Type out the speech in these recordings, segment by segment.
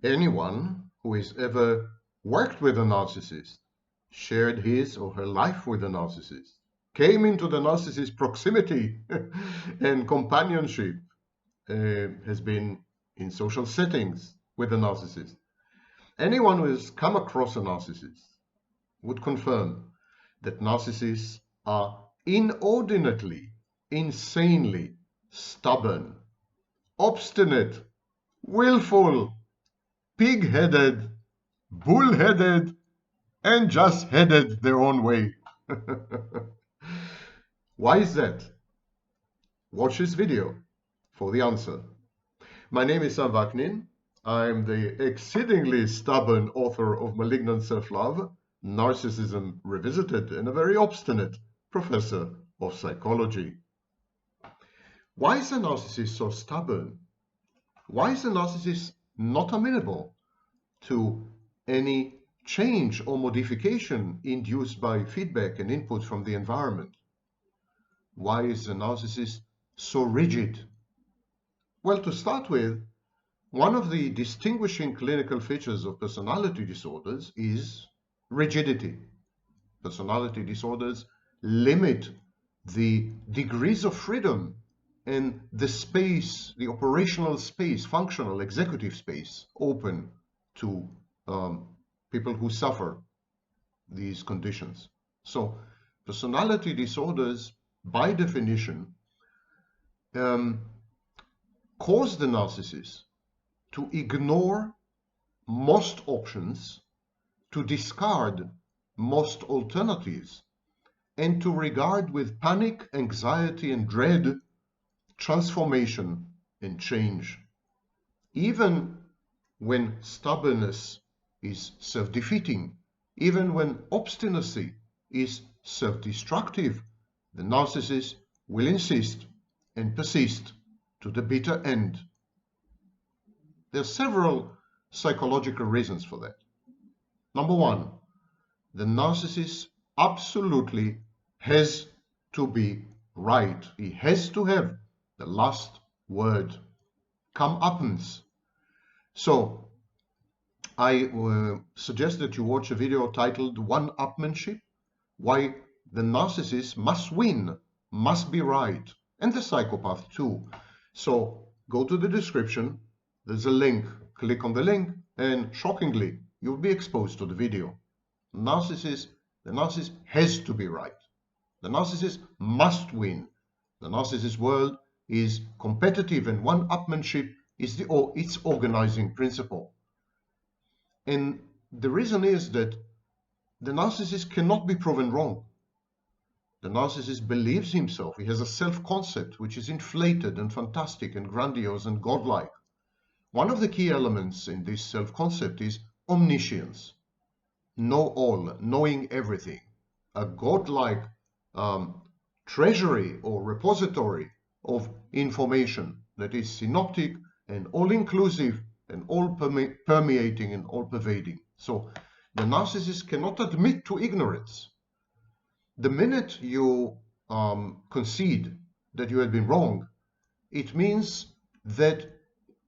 Anyone who has ever worked with a narcissist, shared his or her life with a narcissist, came into the narcissist's proximity and companionship, has been in social settings with a narcissist. Anyone who has come across a narcissist would confirm that narcissists are inordinately, insanely stubborn, obstinate, willful, pig-headed, bull-headed, and just headed their own way. Why is that? Watch this video for the answer. My name is Sam Vaknin. I'm the exceedingly stubborn author of Malignant Self-Love, Narcissism Revisited, and a very obstinate professor of psychology. Why is a narcissist so stubborn? Why is a narcissist not amenable to any change or modification induced by feedback and input from the environment? Why is the narcissist so rigid? Well, to start with, one of the distinguishing clinical features of personality disorders is rigidity. Personality disorders limit the degrees of freedom and the space, the operational space, functional, executive space, open to people who suffer these conditions. So personality disorders, by definition, cause the narcissist to ignore most options, to discard most alternatives, and to regard with panic, anxiety, and dread transformation and change. Even when stubbornness is self-defeating, even when obstinacy is self-destructive, the narcissist will insist and persist to the bitter end. There are several psychological reasons for that. Number one, the narcissist absolutely has to be right. He has to have the last word. Comeuppance. So I suggest that you watch a video titled Oneupmanship, why the narcissist must win, must be right, and the psychopath too. So go to the description, there's a link, click on the link, and shockingly, you'll be exposed to the video. The narcissist has to be right. The narcissist must win. The narcissist world is competitive, and one-upmanship is its organizing principle. And the reason is that the narcissist cannot be proven wrong. The narcissist believes himself. He has a self-concept which is inflated and fantastic and grandiose and godlike. One of the key elements in this self-concept is omniscience. Know all, knowing everything. A godlike treasury or repository of information that is synoptic and all-inclusive and all-permeating and all-pervading. So the narcissist cannot admit to ignorance. The minute you concede that you had been wrong, it means that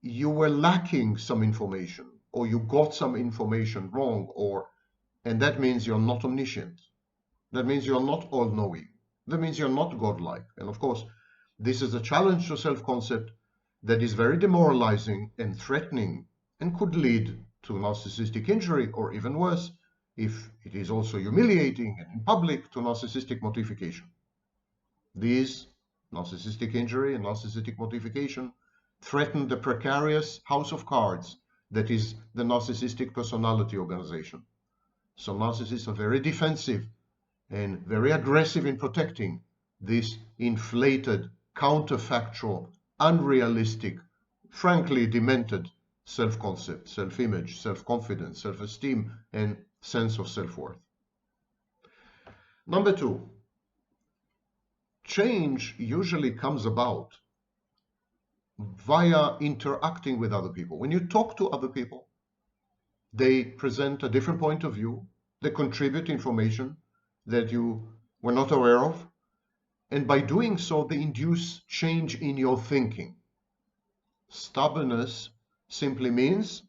you were lacking some information, or you got some information wrong, and that means you're not omniscient. That means you're not all-knowing. That means you're not godlike. And of course, this is a challenge to self-concept that is very demoralizing and threatening and could lead to narcissistic injury, or even worse, if it is also humiliating and in public, to narcissistic mortification. These, narcissistic injury and narcissistic mortification, threaten the precarious house of cards that is the narcissistic personality organization. So narcissists are very defensive and very aggressive in protecting this inflated, counterfactual, unrealistic, frankly demented self-concept, self-image, self-confidence, self-esteem, and sense of self-worth. Number two, change usually comes about via interacting with other people. When you talk to other people, they present a different point of view, they contribute information that you were not aware of, and by doing so, they induce change in your thinking. Stubbornness simply means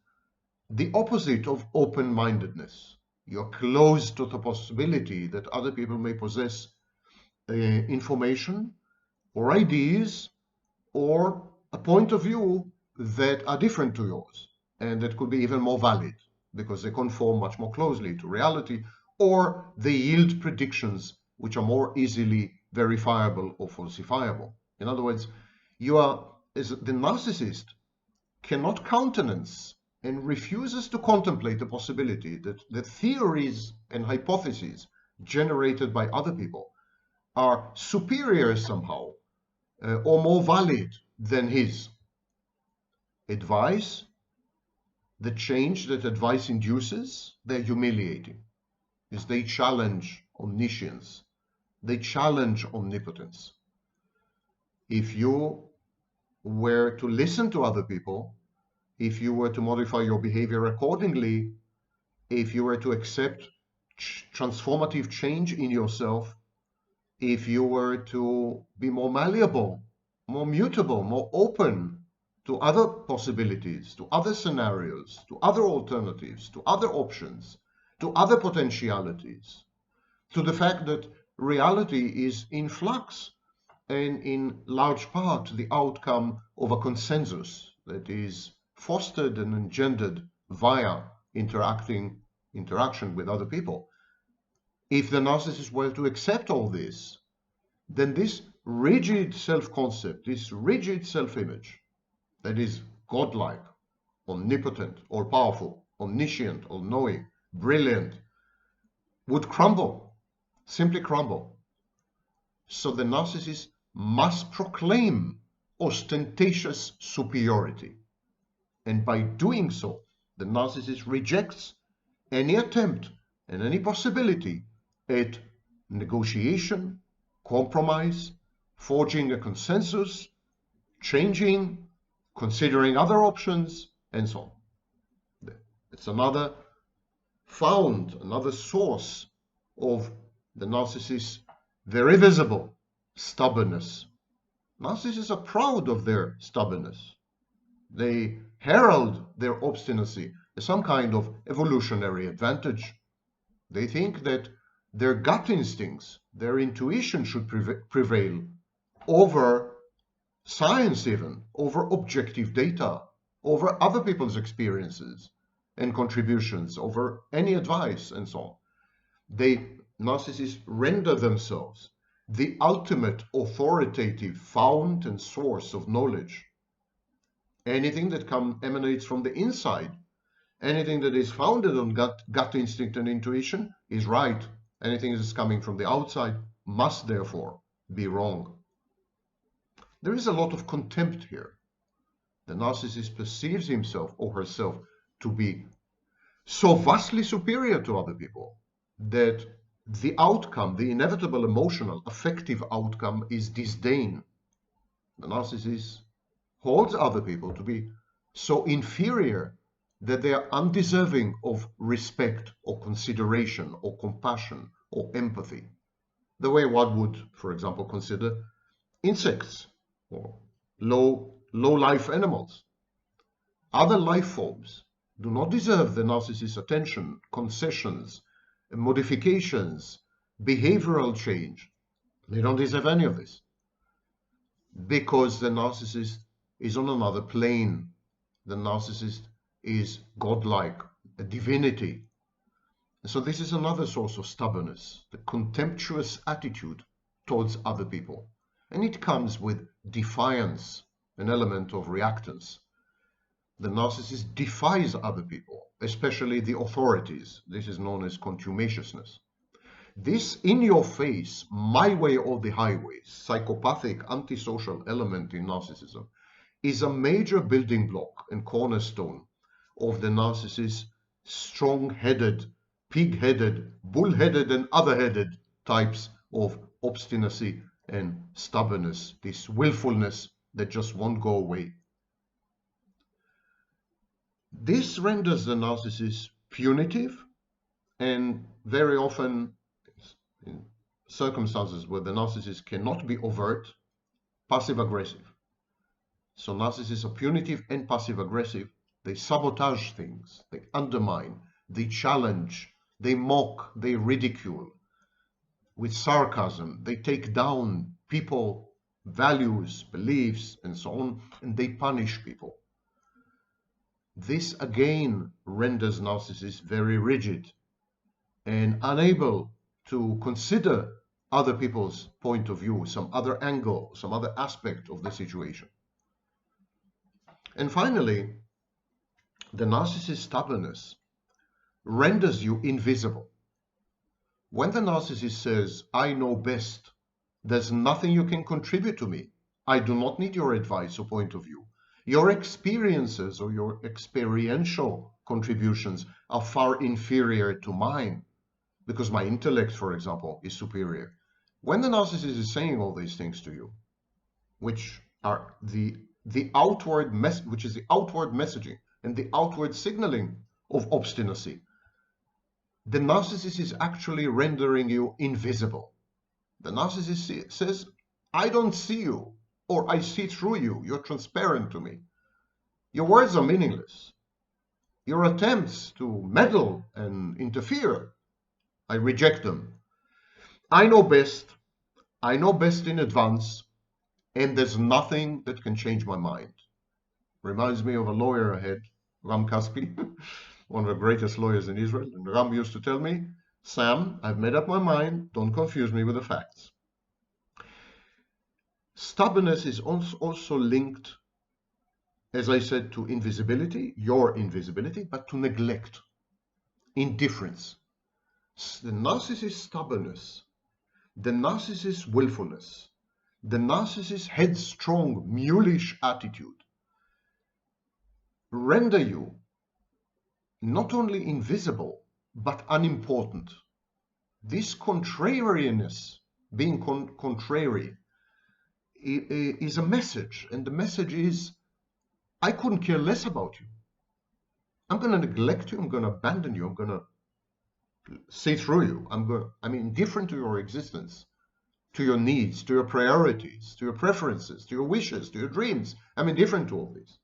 the opposite of open-mindedness. You're closed to the possibility that other people may possess information or ideas or a point of view that are different to yours and that could be even more valid because they conform much more closely to reality, or they yield predictions which are more easily verifiable or falsifiable. In other words, the narcissist cannot countenance and refuses to contemplate the possibility that the theories and hypotheses generated by other people are superior somehow or more valid than his. Advice, the change that advice induces, they're humiliating, is they challenge omniscience, they challenge omnipotence. If you were to listen to other people, if you were to modify your behavior accordingly, if you were to accept transformative change in yourself, if you were to be more malleable, more mutable, more open to other possibilities, to other scenarios, to other alternatives, to other options, to other potentialities, to the fact that reality is in flux and in large part the outcome of a consensus that is fostered and engendered via interaction with other people. If the narcissist were to accept all this, then this rigid self-concept, this rigid self-image that is godlike, omnipotent, all-powerful, omniscient, all-knowing, brilliant, would crumble, simply crumble. So the narcissist must proclaim ostentatious superiority. And by doing so, the narcissist rejects any attempt and any possibility at negotiation, compromise, forging a consensus, changing, considering other options, and so on. It's another source of the narcissist's very visible stubbornness. Narcissists are proud of their stubbornness. They herald their obstinacy as some kind of evolutionary advantage. They think that their gut instincts, their intuition should prevail over science, even over objective data, over other people's experiences and contributions, over any advice and so on. Narcissists render themselves the ultimate authoritative fount and source of knowledge. Anything that emanates from the inside, anything that is founded on gut instinct and intuition is right. Anything that is coming from the outside must therefore be wrong. There is a lot of contempt here. The narcissist perceives himself or herself to be so vastly superior to other people that the outcome, the inevitable emotional, affective outcome, is disdain. The narcissist holds other people to be so inferior that they are undeserving of respect or consideration or compassion or empathy, the way one would, for example, consider insects or low life animals. Other life forms do not deserve the narcissist's attention, concessions, modifications, behavioral change. They don't deserve any of this because the narcissist is on another plane. The narcissist is godlike, a divinity. So this is another source of stubbornness, the contemptuous attitude towards other people. And it comes with defiance, an element of reactance. The narcissist defies other people, especially the authorities. This is known as contumaciousness. This in-your-face, my way or the highway, psychopathic, antisocial element in narcissism is a major building block and cornerstone of the narcissist's strong-headed, pig-headed, bull-headed, and other-headed types of obstinacy and stubbornness, this willfulness that just won't go away. This renders the narcissist punitive, and very often in circumstances where the narcissist cannot be overt, passive-aggressive. So narcissists are punitive and passive-aggressive, They sabotage things, they undermine, they challenge, they mock, they ridicule. With sarcasm, they take down people, values, beliefs, and so on, and they punish people. This again renders narcissists very rigid and unable to consider other people's point of view, some other angle, some other aspect of the situation. And finally, the narcissist's stubbornness renders you invisible. When the narcissist says, I know best, there's nothing you can contribute to me. I do not need your advice or point of view. Your experiences or your experiential contributions are far inferior to mine because my intellect, for example, is superior. When the narcissist is saying all these things to you, which are the outward which is the outward messaging and the outward signaling of obstinacy, the narcissist is actually rendering you invisible. The narcissist says, I don't see you, or I see through you. You're transparent to me. Your words are meaningless. Your attempts to meddle and interfere, I reject them. I know best. I know best in advance, and there's nothing that can change my mind. Reminds me of a lawyer I had, Ram Kaspi, one of the greatest lawyers in Israel. And Ram used to tell me, Sam, I've made up my mind. Don't confuse me with the facts. Stubbornness is also linked, as I said, to invisibility, your invisibility, but to neglect, indifference. The narcissist's stubbornness, the narcissist's willfulness, the narcissist's headstrong, mulish attitude render you not only invisible, but unimportant. This contrariness, being contrary, is a message, and the message is, I couldn't care less about you. I'm going to neglect you, I'm going to abandon you, I'm going to see through you, I'm indifferent to your existence, to your needs, to your priorities, to your preferences, to your wishes, to your dreams. I'm indifferent to all this.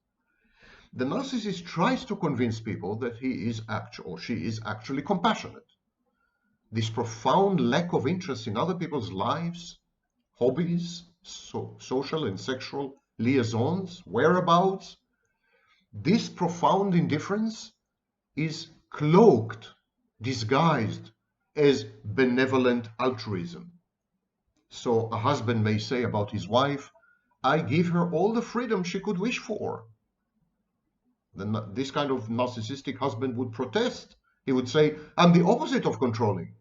The narcissist tries to convince people that he is or she is actually compassionate. This profound lack of interest in other people's lives, hobbies, social and sexual liaisons, whereabouts, this profound indifference is cloaked, disguised as benevolent altruism. So a husband may say about his wife, I give her all the freedom she could wish for. Then this kind of narcissistic husband would protest. He would say, I'm the opposite of controlling.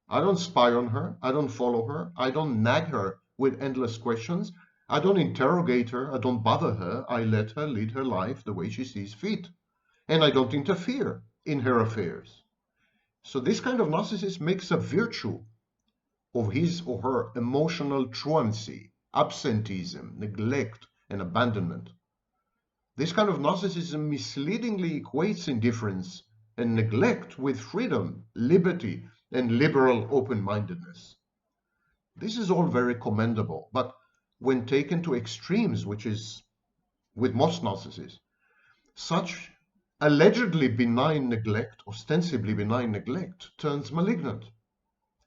I don't spy on her. I don't follow her. I don't nag her with endless questions. I don't interrogate her. I don't bother her. I let her lead her life the way she sees fit. And I don't interfere in her affairs. So this kind of narcissist makes a virtue of his or her emotional truancy, absenteeism, neglect, and abandonment. This kind of narcissism misleadingly equates indifference and neglect with freedom, liberty, and liberal open-mindedness. This is all very commendable, but when taken to extremes, which is with most narcissists, such allegedly benign neglect, ostensibly benign neglect, turns malignant.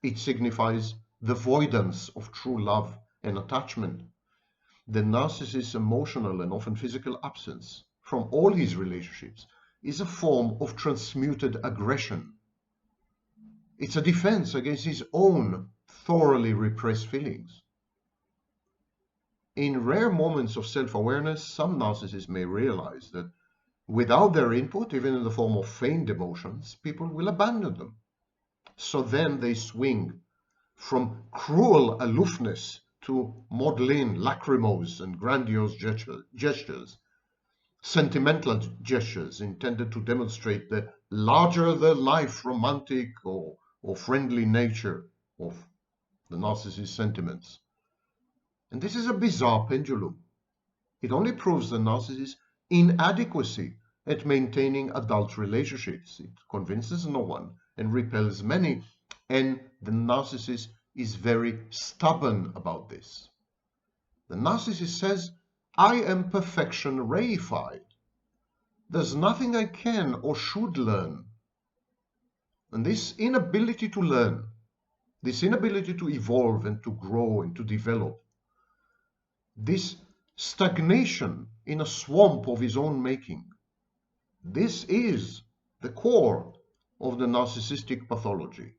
It signifies the voidance of true love and attachment. The narcissist's emotional and often physical absence from all his relationships is a form of transmuted aggression. It's a defense against his own thoroughly repressed feelings. In rare moments of self-awareness, some narcissists may realize that without their input, even in the form of feigned emotions, people will abandon them. So then they swing from cruel aloofness to maudlin, lachrymose, and grandiose gestures, sentimental gestures intended to demonstrate the larger-than-life romantic or friendly nature of the narcissist's sentiments. And this is a bizarre pendulum. It only proves the narcissist's inadequacy at maintaining adult relationships. It convinces no one and repels many, and the narcissist is very stubborn about this. The narcissist says, I am perfection reified. There's nothing I can or should learn. And this inability to learn, this inability to evolve and to grow and to develop, this stagnation in a swamp of his own making, this is the core of the narcissistic pathology.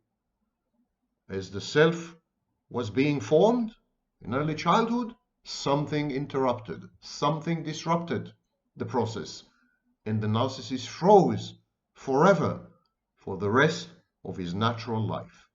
As the self was being formed in early childhood, something interrupted, something disrupted the process, and the narcissist froze forever for the rest of his natural life.